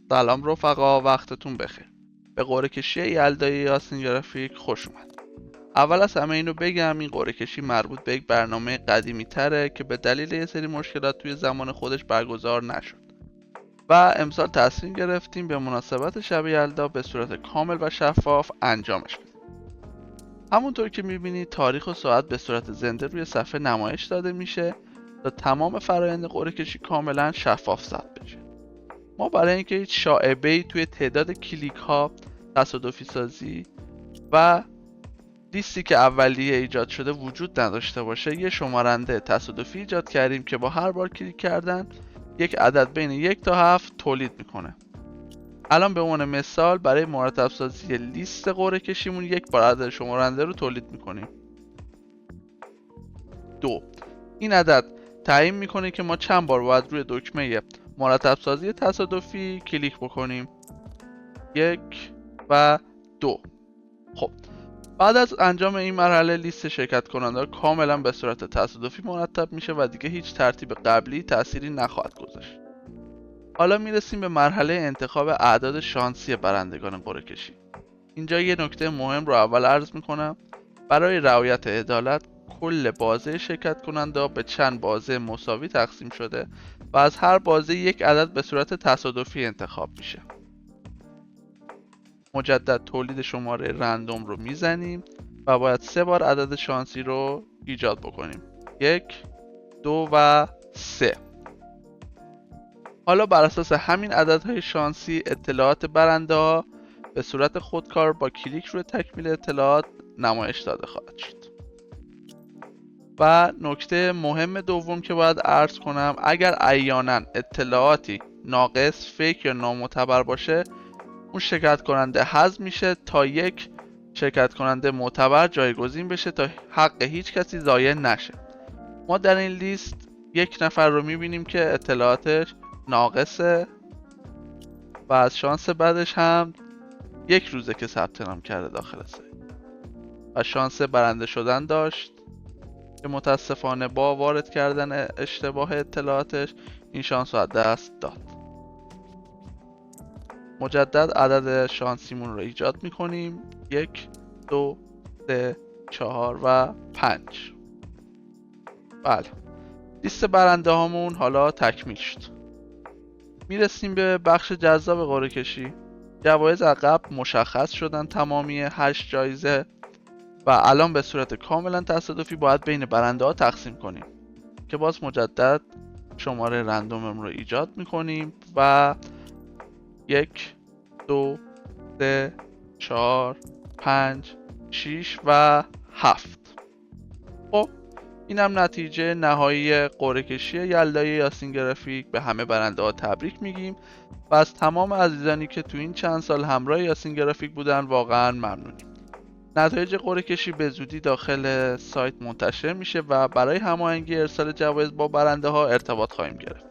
سلام رفقا، وقتتون بخیر. به قرعه کشی یلدای یاسین گرافیک خوش اومد. اول از همه اینو بگم این قرعه کشی مربوط به یک برنامه قدیمی تره که به دلیل یه سری مشکلات توی زمان خودش برگزار نشد و امسال تصمیم گرفتیم به مناسبت شب یلدا به صورت کامل و شفاف انجامش بدیم. همونطور که میبینید تاریخ و ساعت به صورت زنده روی صفحه نمایش داده میشه تا تمام فرآیند قرعه کشی کاملا شفاف ثبت بشه. ما برای اینکه هیچ شائبه‌ای توی تعداد کلیک ها، تصادفی سازی و لیستی که اولیه ایجاد شده وجود نداشته باشه یه شمارنده تصادفی ایجاد کردیم که با هر بار کلیک کردن یک عدد بین 1 تا 7 تولید میکنه. الان به عنوان مثال برای مرتب سازی لیست قرعه کشیمون یک بار عدد شمارنده رو تولید میکنیم. 2. این عدد تعیین میکنه که ما چند بار باید روی دکمه مرتب سازی تصادفی کلیک بکنیم. 1 و 2. خب بعد از انجام این مرحله لیست شرکت کننده کاملا به صورت تصادفی مرتب میشه و دیگه هیچ ترتیب قبلی تأثیری نخواهد گذاشت. حالا میرسیم به مرحله انتخاب اعداد شانسی برندگان قرعه کشی. اینجا یه نکته مهم رو اول عرض میکنم. برای رعایت عدالت کل بازه شرکت کننده به چند بازه مساوی تقسیم شده و از هر بازه یک عدد به صورت تصادفی انتخاب میشه. مجدد تولید شماره رندوم رو میزنیم و باید 3 بار عدد شانسی رو ایجاد بکنیم. 1 2 و 3. حالا بر اساس همین عددهای شانسی اطلاعات برنده ها به صورت خودکار با کلیک روی تکمیل اطلاعات نمایش داده خواهد شد. و نکته مهم دوم که باید عرض کنم، اگر احیانا اطلاعاتی ناقص، فیک یا نامعتبر باشه اون شرکت کننده حذف میشه تا یک شرکت کننده معتبر جایگزین بشه تا حق هیچ کسی ضایع نشه. ما در این لیست یک نفر رو میبینیم که اطلاعاتش ناقصه و از شانس بعدش هم 1 روزه که ثبت نام کرده داخل سایت و شانس برنده شدن داشت که متاسفانه با وارد کردن اشتباه اطلاعاتش این شانس رو از دست داد. مجدد عدد شانسیمون رو ایجاد میکنیم. 1 2 3 4 و 5. بله، لیست برنده هامون حالا تکمیل شد. میرسیم به بخش جذاب قرعه کشی. جوایز عقب مشخص شدن، تمامی 8 جایزه و الان به صورت کاملا تصادفی باید بین برنده ها تقسیم کنیم که باز مجدد شماره رندومم رو ایجاد میکنیم و 1 2 3 4 5 6 و 7. خب اینم نتیجه نهایی قرعه کشی یلدای یاسین گرافیک. به همه برنده ها تبریک میگیم و از تمام عزیزانی که تو این چند سال همراه یاسین گرافیک بودن واقعا ممنونیم. نتایج قرعه کشی به زودی داخل سایت منتشر میشه و برای هماهنگی ارسال جوایز با برنده ها ارتباط خواهیم گرفت.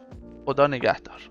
خدا نگهدار.